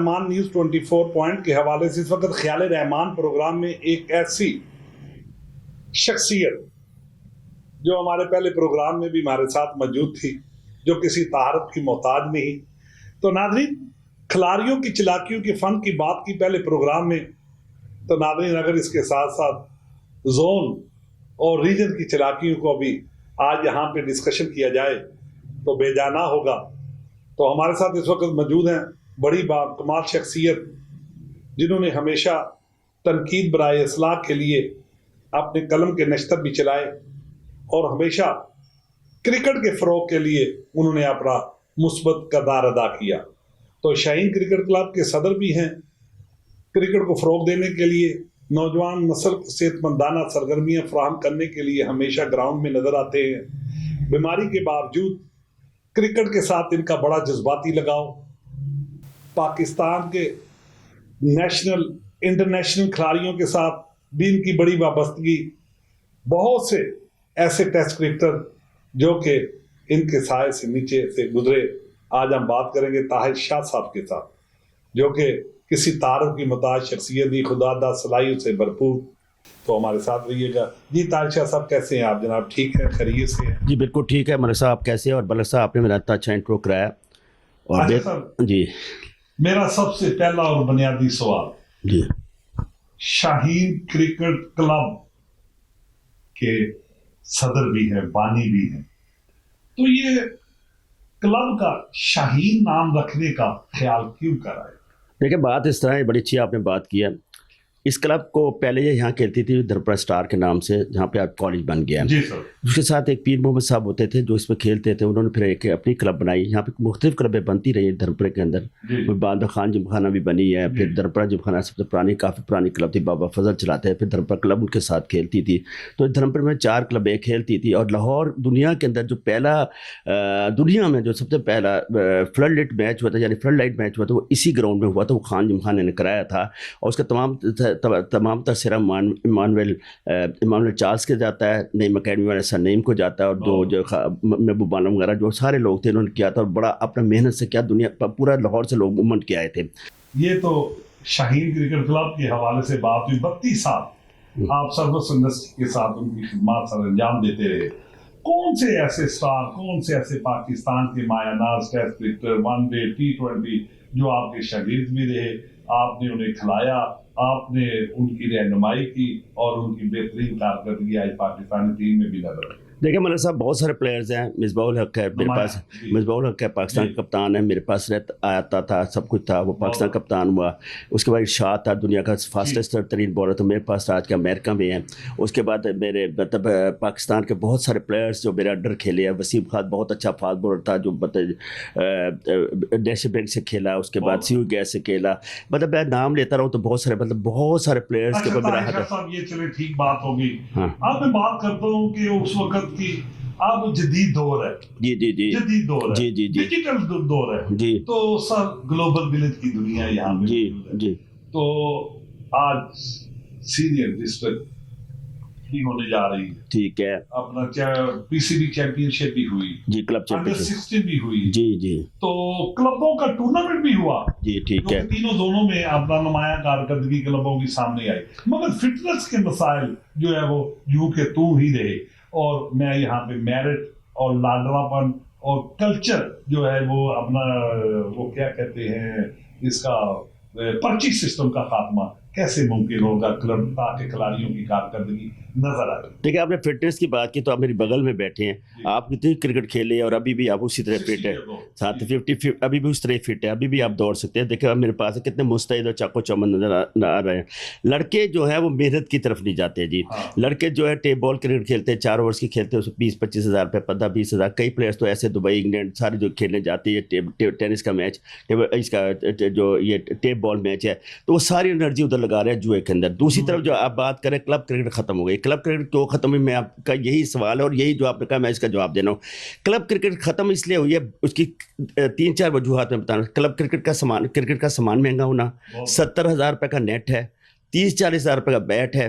رحمان news 24 point کے حوالے سے اس وقت خیال رحمان پروگرام میں ایک ایسی شخصیت جو ہمارے پہلے پروگرام میں بھی ہمارے ساتھ موجود تھی، جو کسی طہارت کی محتاج نہیں. تو ناظرین، کھلاڑیوں کی چلاکیوں کے فن کی بات کی پہلے پروگرام میں، تو ناظرین اگر اس کے ساتھ ساتھ زون اور ریجن کی چلاکیوں کو بھی آج یہاں پہ ڈسکشن کیا جائے تو بے جانا ہوگا. تو ہمارے ساتھ اس وقت موجود ہیں بڑی کمال شخصیت جنہوں نے ہمیشہ تنقید برائے اصلاح کے لیے اپنے قلم کے نشتر بھی چلائے اور ہمیشہ کرکٹ کے فروغ کے لیے انہوں نے اپنا مثبت کردار ادا کیا. تو شاہین کرکٹ کلب کے صدر بھی ہیں. کرکٹ کو فروغ دینے کے لیے، نوجوان نسل کو صحت مندانہ سرگرمیاں فراہم کرنے کے لیے ہمیشہ گراؤنڈ میں نظر آتے ہیں. بیماری کے باوجود کرکٹ کے ساتھ ان کا بڑا جذباتی لگاؤ، پاکستان کے نیشنل انٹرنیشنل کھلاڑیوں کے ساتھ بھی ان کی بڑی وابستگی. بہت سے ایسے ٹیسٹ کرکٹر جو کہ ان کے سائے سے نیچے سے گزرے. آج ہم بات کریں گے طاہر شاہ صاحب کے ساتھ، جو کہ کسی تعارف کی محتاج شخصیت ہی، خدا دا صلاحیت سے بھرپور. تو ہمارے ساتھ رہیے گا. جی طاہر شاہ صاحب کیسے ہیں آپ جناب؟ ٹھیک ہے، خیریت سے ہیں؟ جی بالکل ٹھیک ہے. ملک صاحب کیسے ہیں؟ اور ملک صاحب آپ نے میرا اتنا اچھا انٹرو کرایا. اور جی میرا سب سے پہلا اور بنیادی سوال، جی شاہین کرکٹ کلب کے صدر بھی ہیں، بانی بھی ہیں، تو یہ کلب کا شاہین نام رکھنے کا خیال کیوں کرائے؟ دیکھیں بات اس طرح ہے، بڑی اچھی آپ نے بات کی ہے. اس کلب کو پہلے یہ یہاں کھیلتی تھی درپڑا اسٹار کے نام سے، جہاں پہ آج کالج بن گیا. جی سر. اس کے ساتھ ایک پیر محمد صاحب ہوتے تھے جو اس میں کھیلتے تھے. انہوں نے پھر ایک اپنی کلب بنائی. یہاں پہ مختلف کلبیں بنتی رہی ہیں دھرمپورے کے اندر. بعد میں خان جم خانہ بھی بنی ہے. پھر دھرمپورہ جم خانہ سب سے پرانی، کافی پرانی کلب تھی، بابا فضل چلاتے ہیں. پھر دھرمپورہ کلب ان کے ساتھ کھیلتی تھی. تو دھرمپور میں 4 کلبیں کھیلتی تھی. اور لاہور دنیا کے اندر جو پہلا دنیا میں جو سب سے پہلا فلڈ لائٹ میچ ہوا تھا، یعنی فلڈ لائٹ میچ ہوا تھا، وہ اسی گراؤنڈ میں ہوا تھا. وہ خان جم خانہ نے کرایا تھا. اور اس کا تمام تاثر ایمانویل چارلس کے جاتا ہے، نعیم اکیڈمی والے سر نعیم کو جاتا ہے، اور دو جو محبوب عالم وغیرہ جو سارے لوگ تھے انہوں نے کیا تھا. اور بڑا اپنا محنت سے کیا دنیا پورا لاہور سے لوگ موومنٹ کے آئے تھے. یہ تو شاہین کرکٹ کلب کے حوالے سے بات ہوئی. 32 سال آپ سروس انڈسٹری کے ساتھ ان کی خدمات سر انجام دیتے رہے. کون سے ایسے سٹار، کون سے ایسے پاکستان کے مایہ ناز test cricketer, one day T20 جو آپ کے شاگرد بھی رہے، آپ نے انہیں کھلایا، آپ نے ان کی رہنمائی کی اور ان کی بہترین کارکردگی آج پاکستانی ٹیم میں بھی نظر آئی؟ دیکھیں ملک صاحب بہت سارے پلیئرز ہیں. مصباح الحق ہے میرے پاس، مصباح الحق ہے پاکستان کا کپتان ہے، میرے پاس آتا تھا، سب کچھ تھا. وہ پاکستان کپتان ہوا. اس کے بعد ارشاد تھا، دنیا کا فاسٹسٹ ترین بالر تھا میرے پاس. آج کا امریکہ میں ہے. اس کے بعد میرے مطلب پاکستان کے بہت سارے پلیئرز جو میرے انڈر کھیلے ہیں. وسیم خان بہت اچھا فاسٹ بالر تھا جو نیشنل بینک سے کھیلا. اس کے بعد سیو گیس سے کھیلا. مطلب میں نام لیتا رہا ہوں تو بہت سارے پلیئرز کے اوپر میرا ہاتھ ہے. یہ چلے ٹھیک بات ہوگی. اب میں بات کرتا ہوں کہ اس وقت کی اب جدید دور ہے. جی جی جی جدید دور ہے. جی جی جی ڈیجیٹل دور ہے. جی تو سر گلوبل ولیج کی دنیا یہاں پہ جی جی. تو آج سینئر ڈسٹرکٹ بھی ہونے جا رہی ہے. ٹھیک ہے. اپنا PCB چیمپئن شپ بھی ہوئی جی، کلب چیمپئن شپ 16 بھی ہوئی. جی جی. تو کلبوں کا ٹورنامنٹ بھی ہوا. جی ٹھیک ہے. تینوں دونوں میں اپنا نمایاں کارکردگی کلبوں کی سامنے آئی. مگر فٹنس کے مسائل جو ہے وہ یوں کہ تو ہی رہے. اور میں یہاں پہ میرٹ اور لاڈراپن اور کلچر جو ہے وہ اپنا وہ کیا کہتے ہیں اس کا پرچی سسٹم کا خاتمہ کیسے ممکن ہوگا کلب تاکہ کھلاڑیوں کی کارکردگی نظر آئے؟ دیکھیں آپ نے فٹنس کی بات کی تو آپ میری بغل میں بیٹھے ہیں. آپ کتنی کرکٹ کھیلے اور ابھی بھی آپ اسی طرح فٹ ہے. ساتھ 50 ابھی بھی اس طرح فٹ ہے. ابھی بھی آپ دوڑ سکتے ہیں. دیکھیں آپ میرے پاس کتنے مستعد اور چاقو چوبند نظر آ رہے ہیں. لڑکے جو ہیں وہ محنت کی طرف نہیں جاتے. جی لڑکے جو ہے ٹیپ بال کرکٹ کھیلتے ہیں، 4 اوورس کی کھیلتے ہیں، اس میں 20-25 ہزار روپے، 15-20 ہزار. کئی پلیئرس تو ایسے دبئی انگلینڈ سارے جو کھیلنے جاتے ہیں ٹینس کا میچ، اس کا جو یہ ٹیپ بال میچ ہے، تو وہ ساری انرجی ادھر لگا رہے ہیں جوئے کے اندر. دوسری طرف جو آپ بات کریں کلب کرکٹ ختم ہو گئی. کلب کرکٹ کیوں ختم ہوئی؟ میں آپ کا یہی سوال ہے اور یہی جو آپ نے کہا میں اس کا جواب دینا ہوں. کلب کرکٹ ختم اس لیے ہوئی ہے، اس کی 3-4 وجوہات میں بتانا. کلب کرکٹ کا سامان مہنگا ہونا، 70,000 روپے کا نیٹ ہے، 30-40 ہزار روپے کا بیٹ ہے،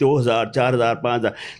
2,000 4,000 5,000।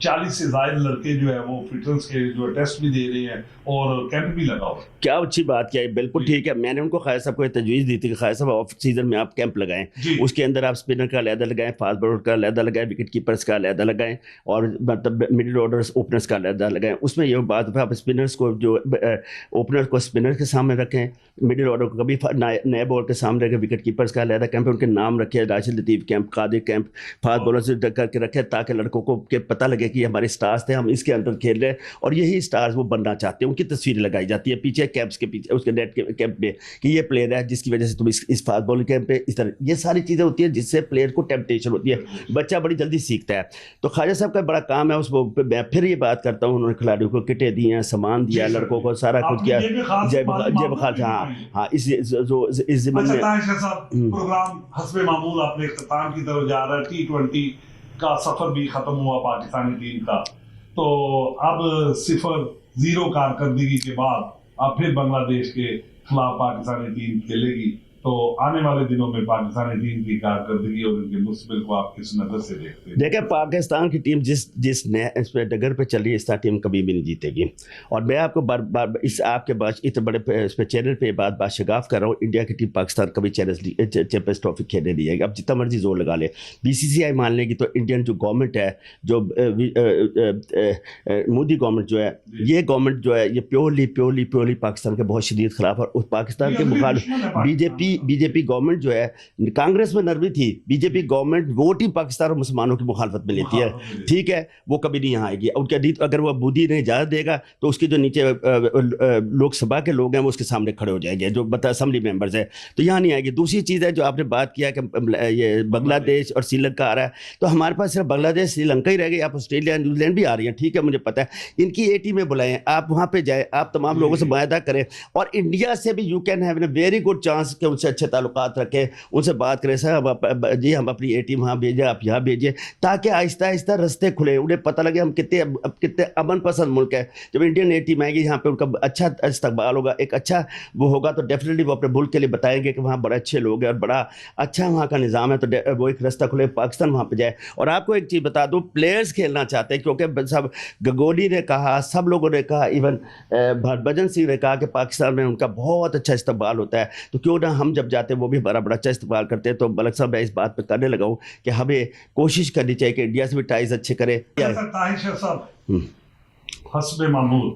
40 سے زائد لڑکے جو ہے وہ فٹنس کے جو ٹیسٹ بھی دے رہے ہیں اور کیمپ بھی لگا ہوا ہے. کیا اچھی بات کیا ہے, بالکل ٹھیک ہے. میں نے ان کو خالد صاحب کو یہ تجویز دی تھی کہ خالد صاحب آف سیزن میں آپ کیمپ لگائیں, اس کے اندر آپ اسپنر کا علیحدہ لگائیں, فاسٹ بولر کا علیحدہ لگائیں, وکٹ کیپرس کا علیحدہ لگائیں, اور مطلب مڈل آرڈرس اوپنرس کا علیحدہ لگائیں. اس میں یہ بات ہے آپ اسپنرس کو جو اوپنر کو اسپنر کے سامنے رکھیں, مڈل آرڈر کو کبھی نئے بال کے سامنے رکھیں, وکٹ کیپرس کا علیحدہ کیمپ ان کے نام رکھے, راشد لطیف کیمپ, قادر کیمپ, فاسٹ بولر سے کر کے رکھے تاکہ لڑکوں کو پتہ لگے کہ یہ ہمارے اسٹارز تھے, ہم اس کے اندر کھیل رہے ہیں اور یہی اسٹارز وہ بننا چاہتے ہیں. ان کی تصویریں لگائی جاتی ہے پیچھے کیمپس کے پیچھے, اس کے نیٹ کے کیمپ میں, کہ یہ پلیئر ہے جس کی وجہ سے تم اس فاسٹ بال کیمپ پہ اس طرح. یہ ساری چیزیں ہوتی ہیں جس سے پلیئر کو ٹیمپٹیشن ہوتی ہے, بچہ بڑی جلدی سیکھتا ہے. تو خواجہ صاحب کا بڑا کام ہے اس کو. میں پھر یہ بات کرتا ہوں, انہوں نے کھلاڑیوں کو کٹیں دی ہیں, سامان دیا, لڑکوں کو سارا کچھ کیا. جب خاص ہاں اس ضمن میں پروگرام حسب معمول اپنے اختتام کی طرف جا رہا ہے. T20 کا سفر بھی ختم ہوا پاکستانی ٹیم کا, تو اب 0-0 کارکردگی کے بعد اب پھر بنگلہ دیش کے خلاف پاکستانی ٹیم کھیلے گی. تو آنے والے دنوں میں پاکستانی ٹیم کی کارکردگی اور ان کے مستقبل کو آپ کس نظر سے دیکھتے ہیں؟ دیکھیں, پاکستان کی ٹیم جس اس پہ ڈگر پہ چل رہی ہے, اس طرح ٹیم کبھی بھی نہیں جیتے گی. اور میں آپ کو بار بار اس آپ کے بعد اتنے بڑے اس پہ چینل پہ بات شگاف کر رہا ہوں, انڈیا کی ٹیم پاکستان کبھی چیمپئنز ٹرافی کھیلنے نہیں جائے گی. اب جتنا مرضی زور لگا لے, BCCI مان لے گی تو انڈین جو گورنمنٹ ہے, جو مودی گورنمنٹ جو ہے, یہ گورنمنٹ جو ہے یہ پیورلی پاکستان کے بہت شدید خلاف. اور پاکستان کے مخالف بی جے پی گورنمنٹ جو ہے, کانگریس میں نروی تھی, BJP گورنمنٹ ووٹ ہی پاکستان اور مسلمانوں کی مخالفت میں لیتی ہے. ٹھیک ہے, وہ کبھی نہیں یہاں آئے گی. ان کے اگر وہ مودی نے اجازت دے گا تو اس کے جو نیچے لوک سبھا کے لوگ ہیں وہ اس کے سامنے کھڑے ہو جائیں گے, جو اسمبلی ممبرز ہیں, تو یہاں نہیں آئے گی. دوسری چیز ہے جو آپ نے بات کیا کہ یہ بنگلہ دیش اور سری لنکا آ رہا ہے, تو ہمارے پاس صرف بنگلہ دیش سری لنکا ہی رہ گئی. آپ آسٹریلیا نیوزی لینڈ بھی آ رہی ہیں, ٹھیک ہے, مجھے پتہ ہے. ان کی A ٹیم میں بلائیں, آپ وہاں پہ جائیں, آپ تمام لوگوں سے معاہدہ کریں, اور انڈیا سے بھی you can have a very good chance کہ ان سے اچھے تعلقات رکھیں, ان سے بات کریں, سر جی ہم اپنی A ٹیم وہاں بھیجیں, آپ یہاں بھیجیں, تاکہ آہستہ آہستہ رستے کھلیں, انہیں پتہ لگے ہم کتنے امن پسند ملک ہے. جب انڈین A ٹیم آئے گی یہاں پہ ان کا اچھا استقبال ہوگا, ایک اچھا وہ ہوگا, تو ڈیفینیٹلی وہ اپنے ملک کے لیے بتائیں گے کہ وہاں بڑے اچھے لوگ ہیں اور بڑا اچھا وہاں کا نظام ہے, تو وہ ایک رستہ کھلے, پاکستان وہاں پہ جائے. اور آپ کو ایک چیز بتا دوں, پلیئرز کھیلنا چاہتے ہیں, کیونکہ سب گنگولی نے کہا, سب لوگوں نے کہا, ایون ہربھجن سنگھ نے کہا کہ پاکستان میں ان کا بہت اچھا استقبال ہوتا ہے, تو کیوں نہ ہم جب جاتے ہیں وہ بھی ہمارا بڑا اچھا استقبال کرتے ہیں. تو ملک صاحب میں اس بات پہ کرنے لگا ہوں کہ ہمیں کوشش کرنی چاہیے کہ انڈیا سے بھی ٹائز اچھے کرے. طاہر شاہ صاحب, حسب معمول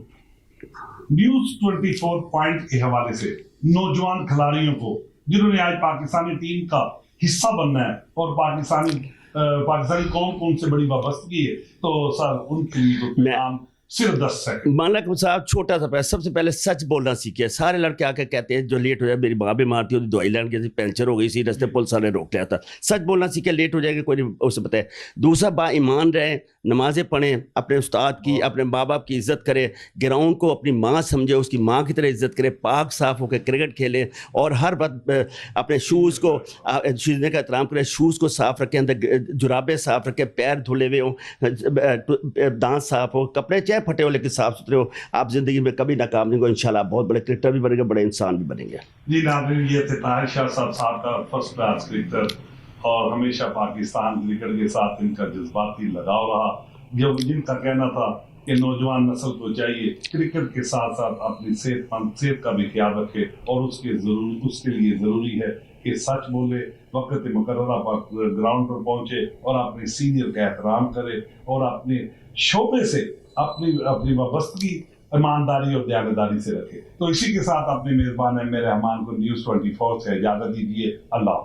نیوز 24 پوائنٹ کے حوالے سے نوجوان کھلاڑیوں کو جنہوں نے آج پاکستانی ٹیم کا حصہ بننا ہے اور پاکستانی قوم کو ان سے بڑی وابستگی ہے, تو سر ان کے لیے تو پیغام صرف 10 سیکنڈ. ملک صاحب چھوٹا سا پہ, سب سے پہلے سچ بولنا سیکھے. سارے لڑکے آ کے کہتے ہیں جو لیٹ ہو جائے, میری ماں بیمار تھی, دوائی لینے گئی تھی, پینچر ہو گئی سی رستے, پولیس والے روک لیا تھا. سچ بولنا سیکھے, لیٹ ہو جائے گا کوئی نہیں اسے بتائے. دوسرا, با ایمان رہیں, نمازیں پڑھیں, اپنے استاد کی, اپنے ماں باپ کی عزت کرے, گراؤنڈ کو اپنی ماں سمجھے, اس کی ماں کی طرح عزت کرے, پاک صاف ہو کے کرکٹ کھیلیں, اور ہر وقت اپنے شوز کو شوزنے کا احترام کریں, شوز کو صاف رکھیں, اندر جرابیں صاف رکھیں, پیر دھلے ہوئے ہوں, دانت صاف ہو, کپڑے چاہے پھٹے ہو لیکن صاف ستھرے ہو. آپ زندگی میں کبھی ناکام نہیں ہو, انشاءاللہ بہت بڑے کرکٹر بھی بنیں گے, بڑے انسان بھی بنیں گے. جی ناظرین, یہ تھے طاہر شاہ صاحب کا فرسٹ کلاس کرکٹر, اور ہمیشہ پاکستان کرکٹ کے ساتھ ان کا جذباتی لگاؤ رہا, جو جن کا کہنا تھا کہ نوجوان نسل کو چاہیے کرکٹ کے ساتھ ساتھ اپنی صحت کا بھی خیال رکھے, اور اس کے لیے ضروری ہے کہ سچ بولے, وقت مقررہ پر گراؤنڈ پر پہنچے, اور اپنے سینئر کا احترام کرے, اور اپنے شعبے سے اپنی وابستگی ایمانداری اور دیانتداری سے رکھے. تو اسی کے ساتھ اپنے میزبان میرے رحمان کو نیوز 24 سے اجازت دیجیے. اللہ